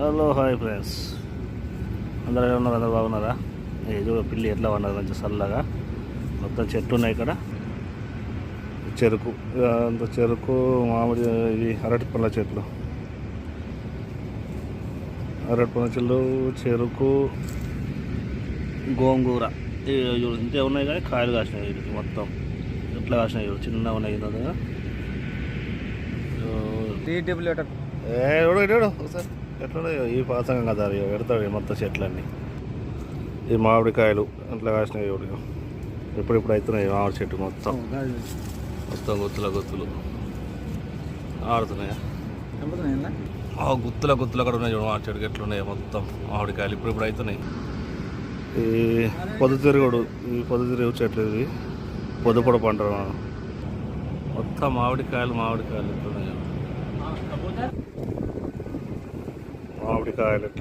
Hello hi friends, అందరూ ఎలా ఉన్నారు? అందరూ బాగున్నారా? ఇది పిల్లి ఎట్లా ఉన్నది మంచి చల్లగా. మొత్తం చెట్లు ఉన్నాయి ఇక్కడ. చెరుకు, అంత చెరుకు, మామిడి, ఇవి అరటి పండ్ల చెట్లు, చెరుకు, గోంగూర ఇంతే ఉన్నాయి. కానీ కాయలు కాసినాయి వీటికి మొత్తం. ఎట్లా కాసినాయి చిన్న ఉన్నాయి కదా. ఒకసారి ఎట్లా ఈ పాసంగా కదా పెడతాడు మొత్తం చెట్లన్నీ. ఈ మామిడికాయలు అట్లా కాసినాయి. ఇప్పుడు అవుతున్నాయి మామిడి చెట్టు మొత్తం గుత్తులు ఆడుతున్నాయా? గుత్తుల అక్కడ ఉన్నాయి చూడు మామిడి చెట్టుకి. ఎట్లున్నాయి మొత్తం మామిడికాయలు ఇప్పుడు అవుతున్నాయి. ఈ పొద్దుతిరుగుడు చెట్లు ఇవి పొద్దుపొడ పంట మొత్తం మామిడికాయలు ఎట్లున్నాయి మామిడికాయలు.